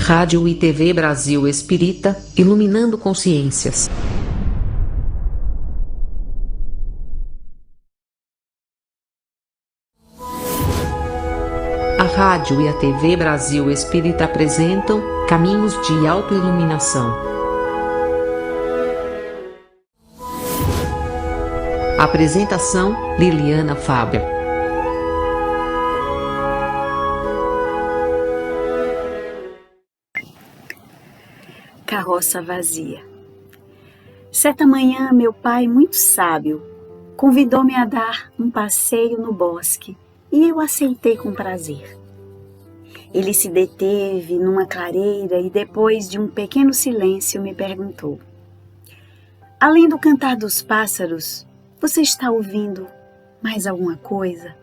Rádio e TV Brasil Espírita, iluminando consciências. A rádio e a TV Brasil Espírita apresentam Caminhos de Autoiluminação. Apresentação: Liliana Faber. Carroça vazia. Certa manhã, meu pai, muito sábio, convidou-me a dar um passeio no bosque e eu aceitei com prazer. Ele se deteve numa clareira e, depois de um pequeno silêncio, me perguntou: além do cantar dos pássaros, você está ouvindo mais alguma coisa?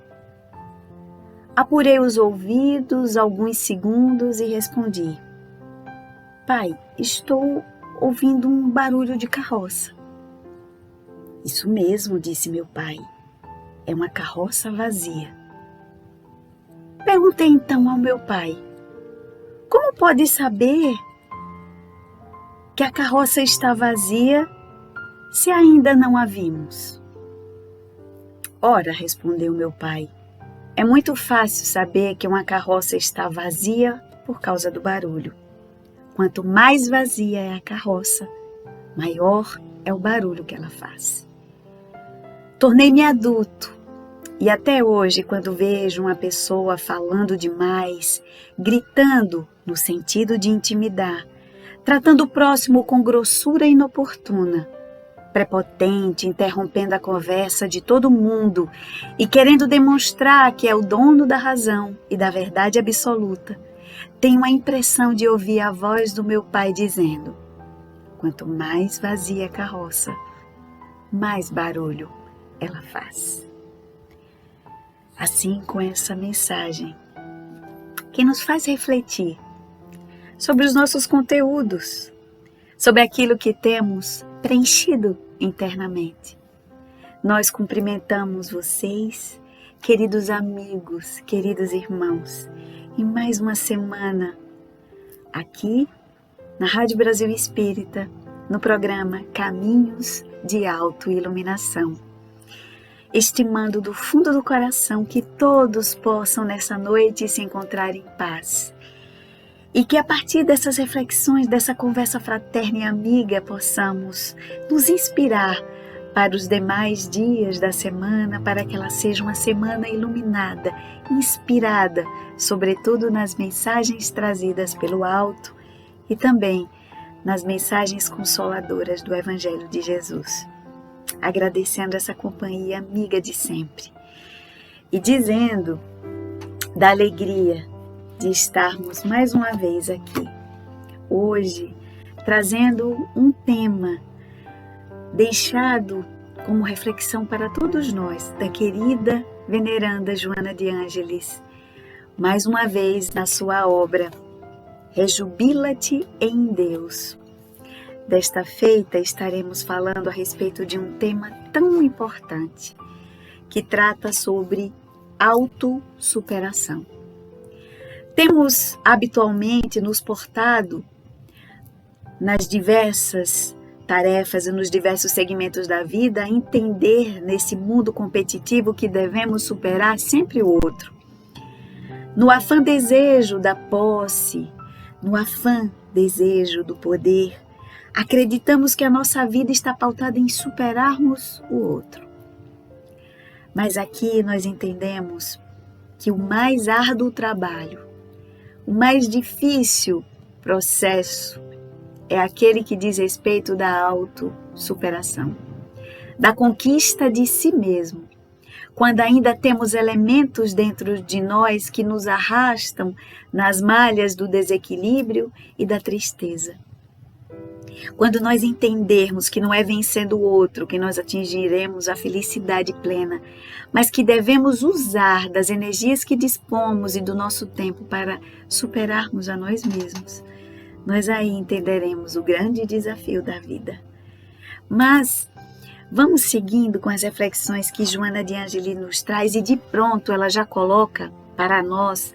Apurei os ouvidos alguns segundos e respondi: pai, estou ouvindo um barulho de carroça. Isso mesmo, disse meu pai, é uma carroça vazia. Perguntei então ao meu pai: como pode saber que a carroça está vazia se ainda não a vimos? Ora, respondeu meu pai, é muito fácil saber que uma carroça está vazia por causa do barulho. Quanto mais vazia é a carroça, maior é o barulho que ela faz. Tornei-me adulto e até hoje, quando vejo uma pessoa falando demais, gritando no sentido de intimidar, tratando o próximo com grossura inoportuna, prepotente, interrompendo a conversa de todo mundo e querendo demonstrar que é o dono da razão e da verdade absoluta, tenho a impressão de ouvir a voz do meu pai dizendo: quanto mais vazia a carroça, mais barulho ela faz. Assim, com essa mensagem que nos faz refletir sobre os nossos conteúdos, sobre aquilo que temos preenchido internamente, nós cumprimentamos vocês, queridos amigos, queridos irmãos, em mais uma semana aqui na Rádio Brasil Espírita, no programa Caminhos de Autoiluminação. Estimando do fundo do coração que todos possam nessa noite se encontrar em paz. E que a partir dessas reflexões, dessa conversa fraterna e amiga, possamos nos inspirar para os demais dias da semana, para que ela seja uma semana iluminada, inspirada, sobretudo nas mensagens trazidas pelo alto e também nas mensagens consoladoras do Evangelho de Jesus. Agradecendo essa companhia amiga de sempre e dizendo da alegria de estarmos mais uma vez aqui, hoje, trazendo um tema deixado como reflexão para todos nós, da querida veneranda Joana de Ângeles, mais uma vez na sua obra Rejubila-te em Deus. Desta feita estaremos falando a respeito de um tema tão importante, que trata sobre autossuperação. Temos habitualmente nos portado nas diversas tarefas e nos diversos segmentos da vida a entender nesse mundo competitivo que devemos superar sempre o outro. No afã desejo da posse, no afã desejo do poder, acreditamos que a nossa vida está pautada em superarmos o outro. Mas aqui nós entendemos que o mais árduo trabalho, o mais difícil processo é aquele que diz respeito da autossuperação, da conquista de si mesmo, quando ainda temos elementos dentro de nós que nos arrastam nas malhas do desequilíbrio e da tristeza. Quando nós entendermos que não é vencendo o outro que nós atingiremos a felicidade plena, mas que devemos usar das energias que dispomos e do nosso tempo para superarmos a nós mesmos, nós aí entenderemos o grande desafio da vida. Mas vamos seguindo com as reflexões que Joana de Ângeles nos traz e de pronto ela já coloca para nós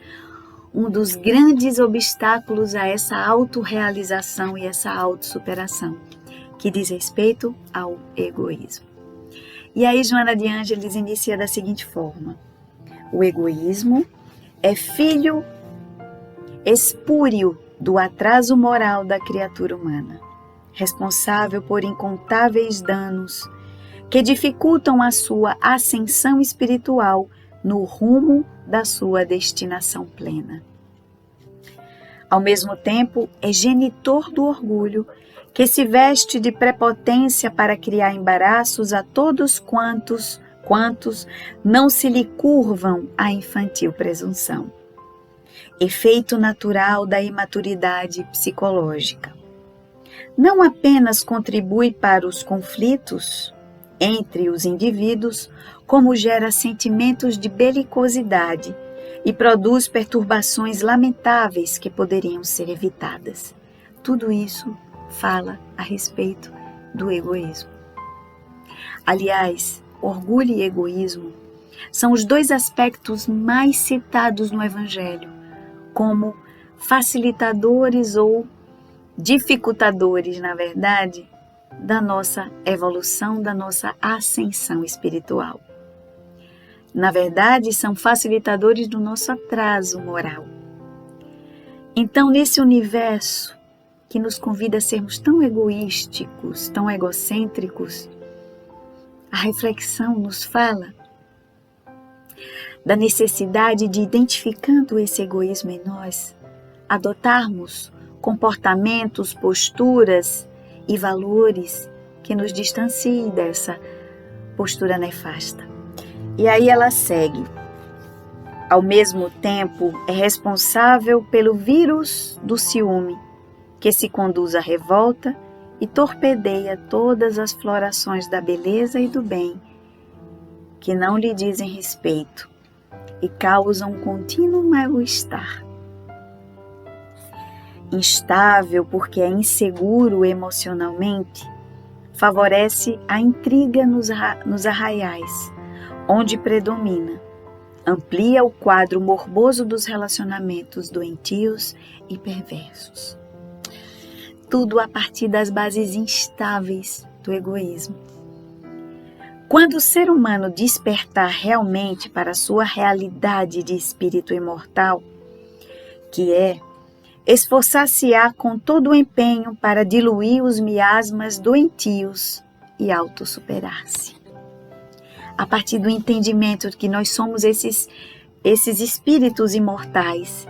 um dos grandes obstáculos a essa autorrealização e essa autossuperação, que diz respeito ao egoísmo. E aí Joana de Ângeles inicia da seguinte forma: o egoísmo é filho espúrio do atraso moral da criatura humana, responsável por incontáveis danos que dificultam a sua ascensão espiritual no rumo da sua destinação plena. Ao mesmo tempo, é genitor do orgulho que se veste de prepotência para criar embaraços a todos quantos não se lhe curvam à infantil presunção. Efeito natural da imaturidade psicológica. Não apenas contribui para os conflitos entre os indivíduos, como gera sentimentos de belicosidade e produz perturbações lamentáveis que poderiam ser evitadas. Tudo isso fala a respeito do egoísmo. Aliás, orgulho e egoísmo são os dois aspectos mais citados no Evangelho como facilitadores ou dificultadores, na verdade, da nossa evolução, da nossa ascensão espiritual. Na verdade, são facilitadores do nosso atraso moral. Então, nesse universo que nos convida a sermos tão egoísticos, tão egocêntricos, a reflexão nos fala da necessidade de, identificando esse egoísmo em nós, adotarmos comportamentos, posturas e valores que nos distanciem dessa postura nefasta. E aí ela segue. Ao mesmo tempo, é responsável pelo vírus do ciúme, que se conduz à revolta e torpedeia todas as florações da beleza e do bem, que não lhe dizem respeito e causam contínuo mal-estar. Instável porque é inseguro emocionalmente, favorece a intriga nos arraiais, onde predomina, amplia o quadro morboso dos relacionamentos doentios e perversos. Tudo a partir das bases instáveis do egoísmo. Quando o ser humano despertar realmente para a sua realidade de espírito imortal, que é esforçar-se-á com todo o empenho para diluir os miasmas doentios e autossuperar-se. A partir do entendimento de que nós somos esses espíritos imortais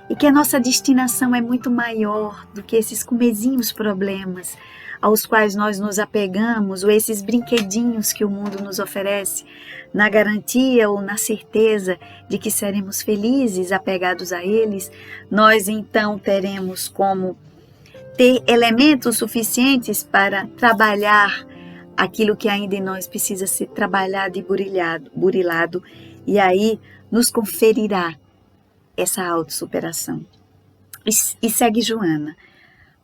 e que a nossa destinação é muito maior do que esses comezinhos problemas aos quais nós nos apegamos, ou esses brinquedinhos que o mundo nos oferece, na garantia ou na certeza de que seremos felizes apegados a eles, nós então teremos como ter elementos suficientes para trabalhar aquilo que ainda em nós precisa ser trabalhado e burilado, e aí nos conferirá essa autossuperação. E segue Joana.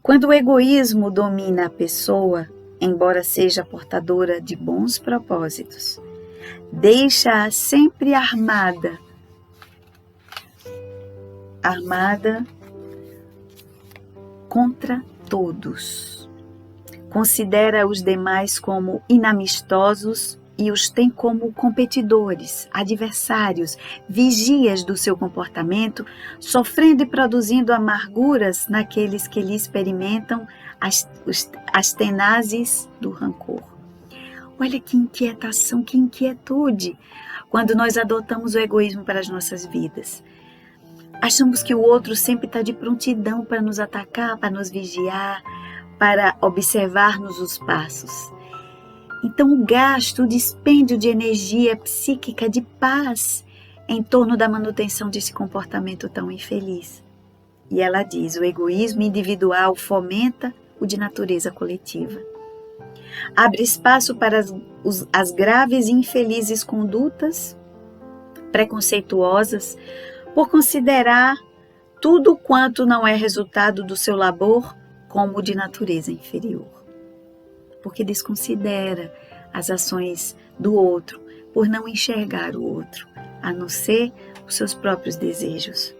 Quando o egoísmo domina a pessoa, embora seja portadora de bons propósitos, deixa-a sempre armada contra todos. Considera os demais como inamistosos e os tem como competidores, adversários, vigias do seu comportamento, sofrendo e produzindo amarguras naqueles que lhe experimentam as tenazes do rancor. Olha que inquietação, que inquietude, quando nós adotamos o egoísmo para as nossas vidas. Achamos que o outro sempre está de prontidão para nos atacar, para nos vigiar, para observar-nos os passos. Então o gasto, o dispêndio de energia psíquica, de paz, em torno da manutenção desse comportamento tão infeliz. E ela diz, o egoísmo individual fomenta o de natureza coletiva. Abre espaço para as graves e infelizes condutas preconceituosas por considerar tudo quanto não é resultado do seu labor como de natureza inferior. Porque desconsidera as ações do outro, por não enxergar o outro, a não ser os seus próprios desejos.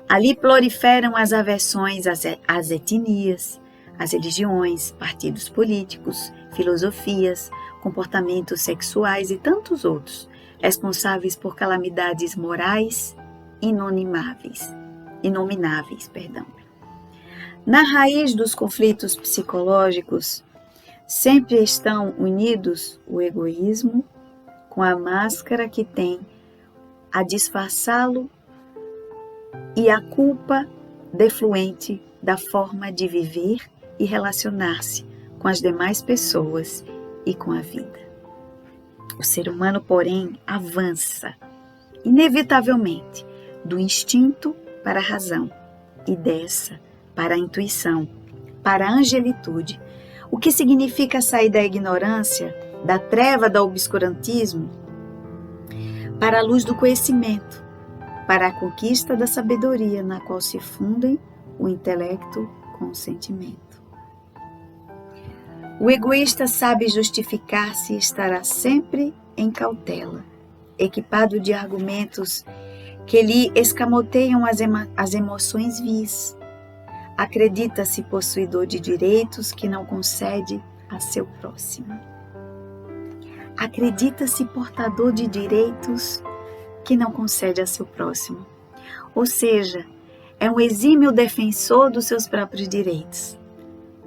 Ali proliferam as aversões às etnias, às religiões, partidos políticos, filosofias, comportamentos sexuais e tantos outros, responsáveis por calamidades morais inomináveis. Na raiz dos conflitos psicológicos, sempre estão unidos o egoísmo com a máscara que tem a disfarçá-lo e a culpa defluente da forma de viver e relacionar-se com as demais pessoas e com a vida. O ser humano, porém, avança, inevitavelmente, do instinto para a razão e dessa para a intuição, para a angelitude, o que significa sair da ignorância, da treva do obscurantismo, para a luz do conhecimento, para a conquista da sabedoria na qual se fundem o intelecto com o sentimento. O egoísta sabe justificar-se e estará sempre em cautela, equipado de argumentos que lhe escamoteiam as emoções vis. Acredita-se possuidor de direitos que não concede a seu próximo. Acredita-se portador de direitos que não concede a seu próximo. Ou seja, é um exímio defensor dos seus próprios direitos,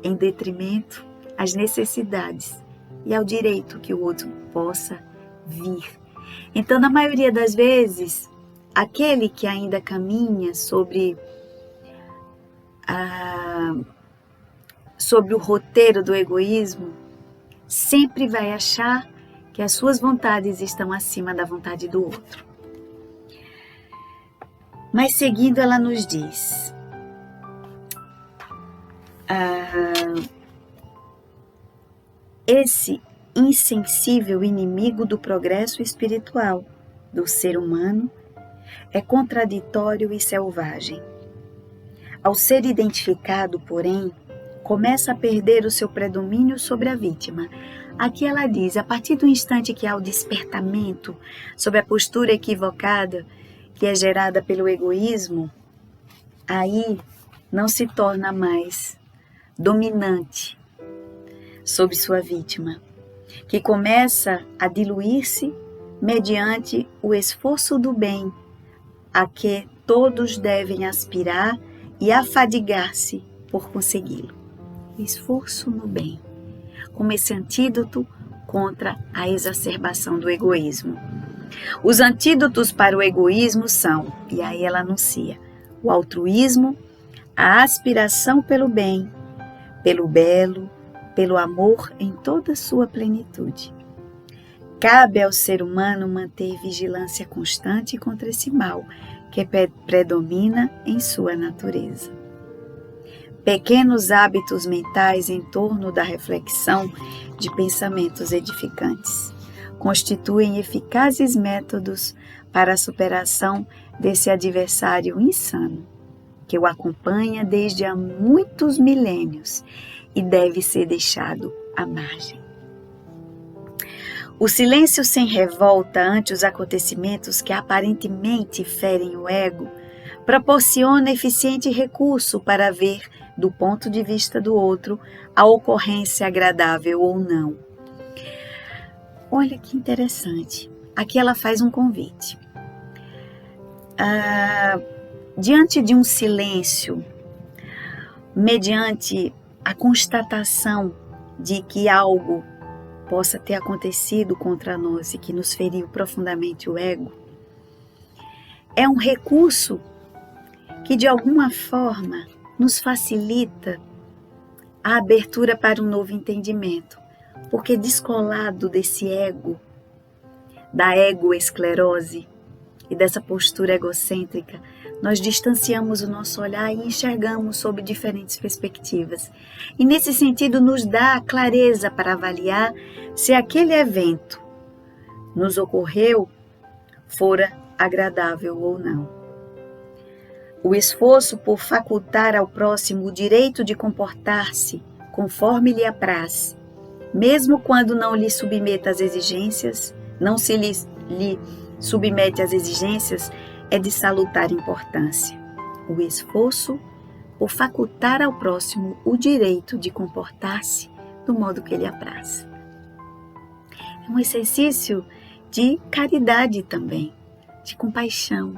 em detrimento às necessidades e ao direito que o outro possa vir. Então, na maioria das vezes, aquele que ainda caminha sobre o roteiro do egoísmo, sempre vai achar que as suas vontades estão acima da vontade do outro. Mas seguindo, ela nos diz: esse insensível inimigo do progresso espiritual do ser humano é contraditório e selvagem. Ao ser identificado, porém, começa a perder o seu predomínio sobre a vítima. Aqui ela diz, a partir do instante que há o despertamento sobre a postura equivocada que é gerada pelo egoísmo, aí não se torna mais dominante sobre sua vítima, que começa a diluir-se mediante o esforço do bem, a que todos devem aspirar e afadigar-se por consegui-lo. Esforço no bem, como esse antídoto contra a exacerbação do egoísmo. Os antídotos para o egoísmo são, e aí ela anuncia, o altruísmo, a aspiração pelo bem, pelo belo, pelo amor em toda sua plenitude. Cabe ao ser humano manter vigilância constante contra esse mal que predomina em sua natureza. Pequenos hábitos mentais em torno da reflexão de pensamentos edificantes constituem eficazes métodos para a superação desse adversário insano, que o acompanha desde há muitos milênios e deve ser deixado à margem. O silêncio sem revolta ante os acontecimentos que aparentemente ferem o ego proporciona eficiente recurso para ver, do ponto de vista do outro, a ocorrência agradável ou não. Olha que interessante. Aqui ela faz um convite. Diante de um silêncio, mediante a constatação de que algo possa ter acontecido contra nós e que nos feriu profundamente o ego, é um recurso que de alguma forma nos facilita a abertura para um novo entendimento, porque descolado desse ego, da egoesclerose e dessa postura egocêntrica, nós distanciamos o nosso olhar e enxergamos sob diferentes perspectivas. E nesse sentido nos dá a clareza para avaliar se aquele evento nos ocorreu fora agradável ou não. O esforço por facultar ao próximo o direito de comportar-se conforme lhe apraz, mesmo quando não lhe submeta às exigências, não se lhe submete às exigências, é de salutar importância. o esforço por facultar ao próximo o direito de comportar-se do modo que lhe apraz. É um exercício de caridade também, de compaixão,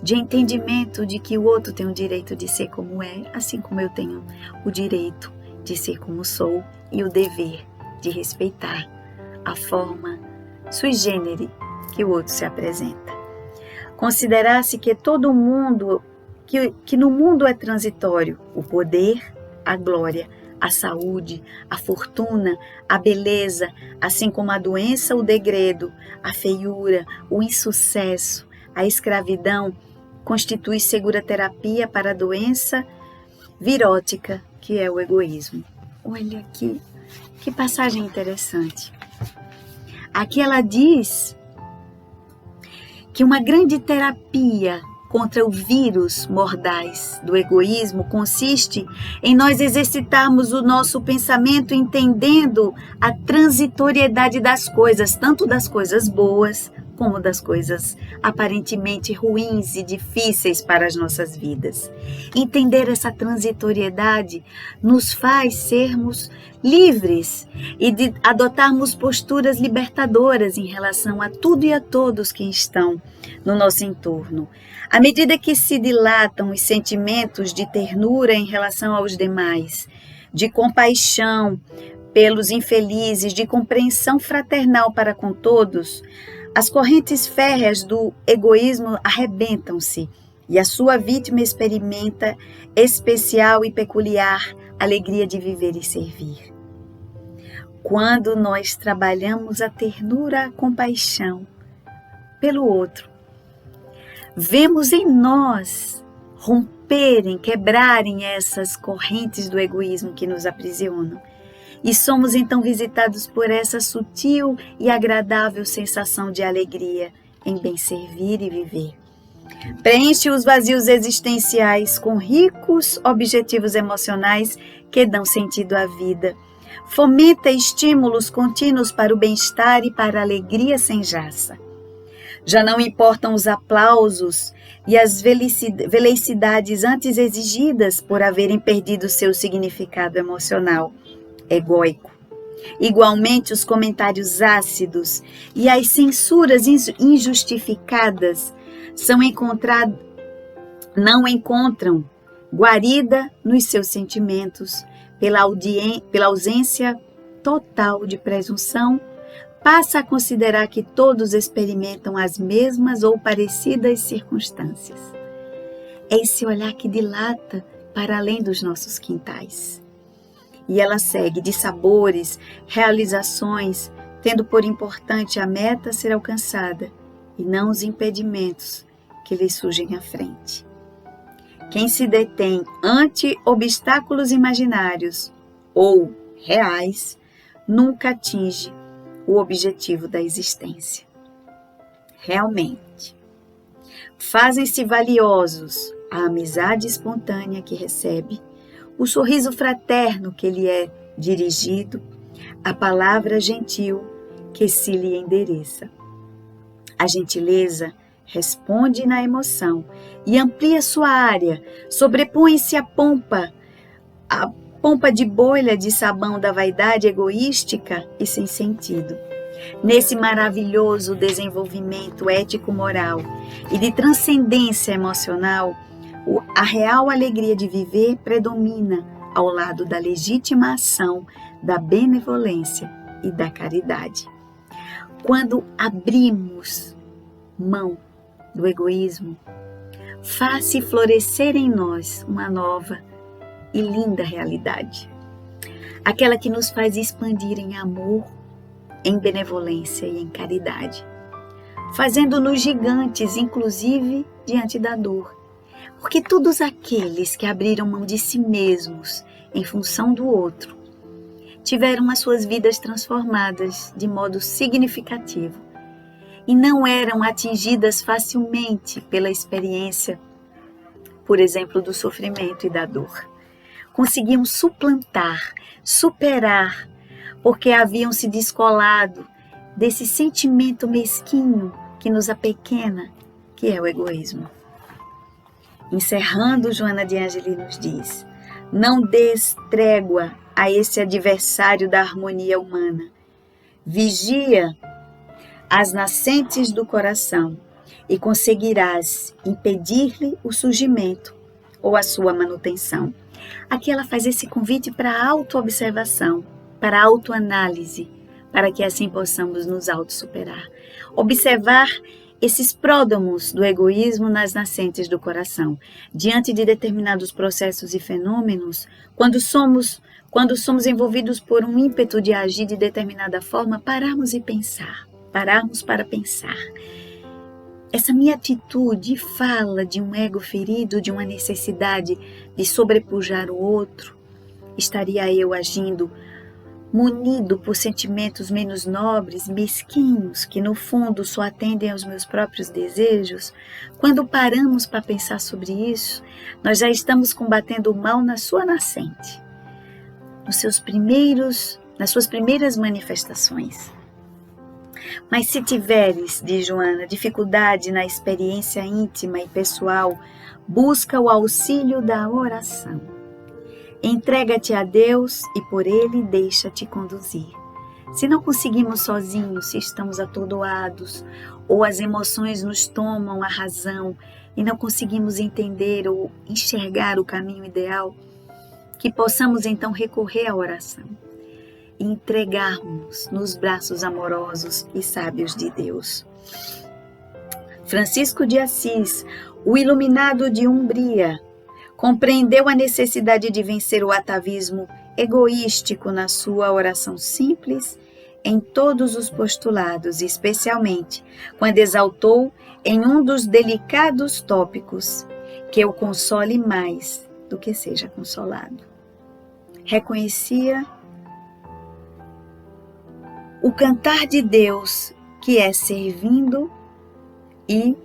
de entendimento de que o outro tem o direito de ser como é, assim como eu tenho o direito de ser como sou e o dever de respeitar a forma sui generis que o outro se apresenta. Considerar-se que todo mundo, que no mundo é transitório o poder, a glória, a saúde, a fortuna, a beleza, assim como a doença, o degredo, a feiura, o insucesso, a escravidão, constitui segura terapia para a doença virótica, que é o egoísmo. Olha aqui, que passagem interessante. Aqui ela diz que uma grande terapia contra o vírus mordaz do egoísmo consiste em nós exercitarmos o nosso pensamento entendendo a transitoriedade das coisas, tanto das coisas boas como das coisas aparentemente ruins e difíceis para as nossas vidas. Entender essa transitoriedade nos faz sermos livres e de adotarmos posturas libertadoras em relação a tudo e a todos que estão no nosso entorno. À medida que se dilatam os sentimentos de ternura em relação aos demais, de compaixão pelos infelizes, de compreensão fraternal para com todos, as correntes férreas do egoísmo arrebentam-se e a sua vítima experimenta especial e peculiar alegria de viver e servir. Quando nós trabalhamos a ternura, a compaixão pelo outro, vemos em nós romperem, quebrarem essas correntes do egoísmo que nos aprisionam. E somos então visitados por essa sutil e agradável sensação de alegria em bem servir e viver. Preenche os vazios existenciais com ricos objetivos emocionais que dão sentido à vida. Fomenta estímulos contínuos para o bem-estar e para a alegria sem jaça. Já não importam os aplausos e as felicidades antes exigidas por haverem perdido seu significado emocional egóico. Igualmente, os comentários ácidos e as censuras injustificadas não encontram guarida nos seus sentimentos pela ausência total de presunção. Passa a considerar que todos experimentam as mesmas ou parecidas circunstâncias. É esse olhar que dilata para além dos nossos quintais. E ela segue de sabores, realizações, tendo por importante a meta ser alcançada e não os impedimentos que lhe surgem à frente. Quem se detém ante obstáculos imaginários ou reais, nunca atinge o objetivo da existência. Realmente, fazem-se valiosos a amizade espontânea que recebe, o sorriso fraterno que lhe é dirigido, a palavra gentil que se lhe endereça. A gentileza responde na emoção e amplia sua área, sobrepõe-se a pompa de bolha de sabão da vaidade egoística e sem sentido. Nesse maravilhoso desenvolvimento ético-moral e de transcendência emocional, a real alegria de viver predomina ao lado da legítima ação, da benevolência e da caridade. Quando abrimos mão do egoísmo, faz-se florescer em nós uma nova e linda realidade. Aquela que nos faz expandir em amor, em benevolência e em caridade, fazendo-nos gigantes, inclusive diante da dor. Porque todos aqueles que abriram mão de si mesmos em função do outro, tiveram as suas vidas transformadas de modo significativo e não eram atingidas facilmente pela experiência, por exemplo, do sofrimento e da dor. Conseguiam suplantar, superar, porque haviam se descolado desse sentimento mesquinho que nos apequena, que é o egoísmo. Encerrando, Joana de Ângeles nos diz: não des trégua a esse adversário da harmonia humana. Vigia as nascentes do coração e conseguirás impedir-lhe o surgimento ou a sua manutenção. Aqui ela faz esse convite para a autoobservação, para a autoanálise, para que assim possamos nos autossuperar. Observar esses pródromos do egoísmo nas nascentes do coração. Diante de determinados processos e fenômenos, quando somos envolvidos por um ímpeto de agir de determinada forma, pararmos para pensar. Essa minha atitude fala de um ego ferido, de uma necessidade de sobrepujar o outro? Estaria eu agindo munido por sentimentos menos nobres, mesquinhos, que no fundo só atendem aos meus próprios desejos? Quando paramos para pensar sobre isso, nós já estamos combatendo o mal na sua nascente, nas suas primeiras manifestações. Mas se tiveres, diz Joana, dificuldade na experiência íntima e pessoal, busca o auxílio da oração. Entrega-te a Deus e por Ele deixa-te conduzir. Se não conseguimos sozinhos, se estamos atordoados, ou as emoções nos tomam a razão e não conseguimos entender ou enxergar o caminho ideal, que possamos então recorrer à oração e entregarmos nos braços amorosos e sábios de Deus. Francisco de Assis, o iluminado de Umbria, compreendeu a necessidade de vencer o atavismo egoístico na sua oração simples em todos os postulados, especialmente quando exaltou em um dos delicados tópicos que eu console mais do que seja consolado. Reconhecia o cantar de Deus, que é servindo e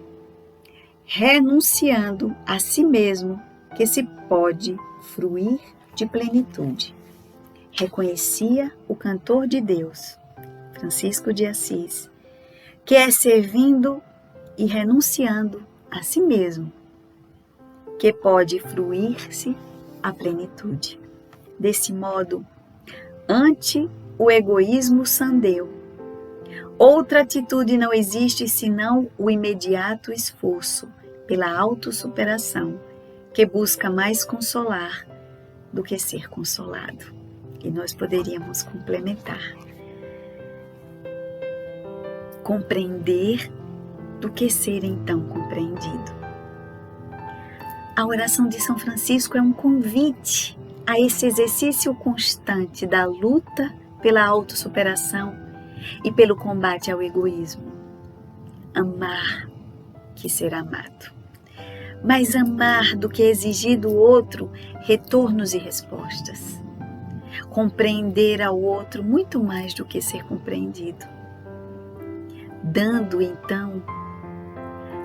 renunciando a si mesmo, que se pode fruir de plenitude. Reconhecia o cantor de Deus, Francisco de Assis, que é servindo e renunciando a si mesmo, que pode fruir-se a plenitude. Desse modo, ante o egoísmo sandeu, outra atitude não existe senão o imediato esforço pela autossuperação, que busca mais consolar do que ser consolado. E nós poderíamos complementar: compreender do que ser então compreendido. A oração de São Francisco é um convite a esse exercício constante da luta pela autossuperação e pelo combate ao egoísmo. Amar que ser amado. Mais amar do que exigir do outro retornos e respostas. Compreender ao outro muito mais do que ser compreendido. Dando, então,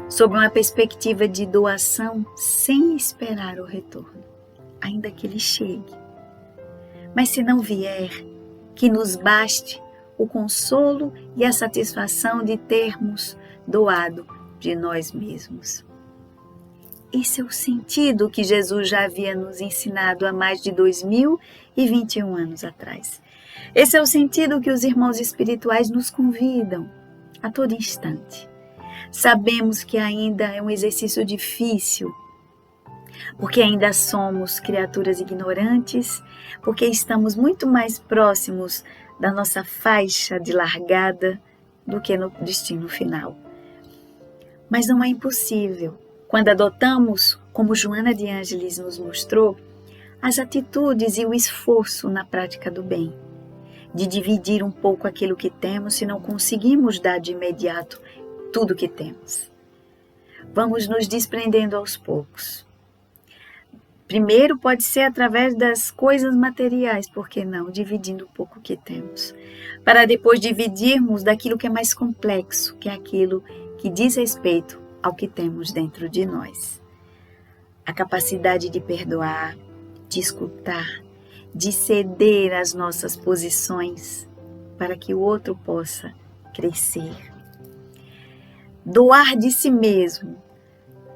sob uma perspectiva de doação sem esperar o retorno, ainda que ele chegue. Mas se não vier, que nos baste o consolo e a satisfação de termos doado de nós mesmos. Esse é o sentido que Jesus já havia nos ensinado há mais de 2021 anos atrás. Esse é o sentido que os irmãos espirituais nos convidam a todo instante. Sabemos que ainda é um exercício difícil, porque ainda somos criaturas ignorantes, porque estamos muito mais próximos da nossa faixa de largada do que no destino final. Mas não é impossível. Quando adotamos, como Joana de Ângeles nos mostrou, as atitudes e o esforço na prática do bem, de dividir um pouco aquilo que temos se não conseguimos dar de imediato tudo que temos. Vamos nos desprendendo aos poucos. Primeiro pode ser através das coisas materiais, por que não? Dividindo um pouco o que temos. Para depois dividirmos daquilo que é mais complexo, que é aquilo que diz respeito ao que temos dentro de nós. A capacidade de perdoar, de escutar, de ceder às nossas posições para que o outro possa crescer. Doar de si mesmo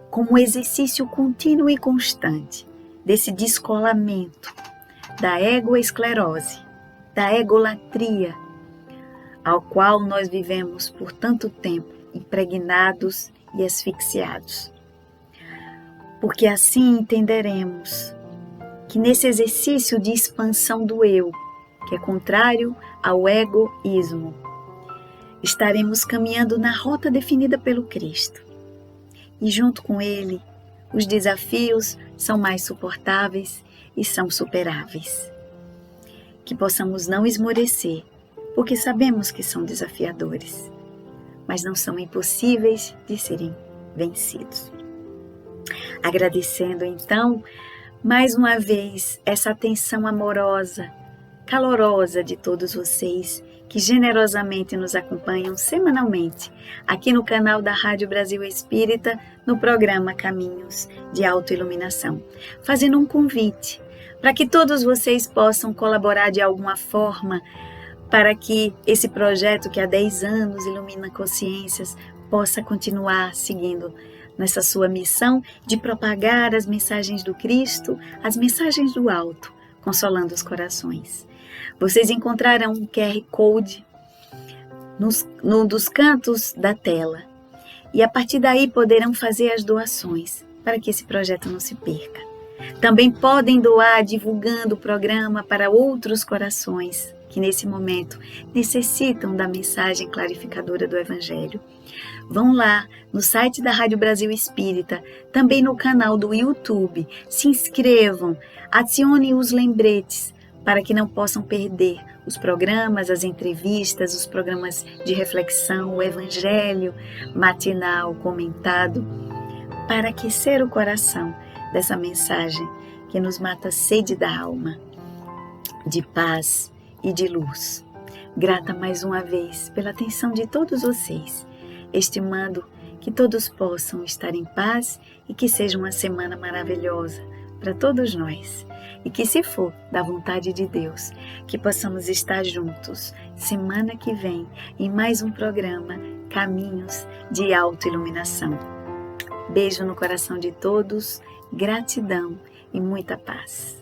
como exercício contínuo e constante desse descolamento da egoesclerose, da egolatria, ao qual nós vivemos por tanto tempo impregnados e asfixiados. Porque assim entenderemos que nesse exercício de expansão do eu, que é contrário ao egoísmo, estaremos caminhando na rota definida pelo Cristo. E junto com Ele, os desafios são mais suportáveis e são superáveis. Que possamos não esmorecer, porque sabemos que são desafiadores, mas não são impossíveis de serem vencidos. Agradecendo então, mais uma vez, essa atenção amorosa, calorosa de todos vocês que generosamente nos acompanham semanalmente aqui no canal da Rádio Brasil Espírita, no programa Caminhos de Autoiluminação, fazendo um convite para que todos vocês possam colaborar de alguma forma para que esse projeto que há 10 anos ilumina consciências possa continuar seguindo nessa sua missão de propagar as mensagens do Cristo, as mensagens do alto, consolando os corações. Vocês encontrarão um QR Code num dos cantos da tela e a partir daí poderão fazer as doações para que esse projeto não se perca. Também podem doar divulgando o programa para outros corações que nesse momento necessitam da mensagem clarificadora do Evangelho. Vão lá no site da Rádio Brasil Espírita, também no canal do YouTube, se inscrevam, acionem os lembretes para que não possam perder os programas, as entrevistas, os programas de reflexão, o Evangelho matinal comentado, para aquecer o coração dessa mensagem que nos mata a sede da alma, de paz e de luz. Grata mais uma vez pela atenção de todos vocês, estimando que todos possam estar em paz e que seja uma semana maravilhosa para todos nós. E que, se for da vontade de Deus, que possamos estar juntos semana que vem em mais um programa Caminhos de Autoiluminação. Beijo no coração de todos, gratidão e muita paz.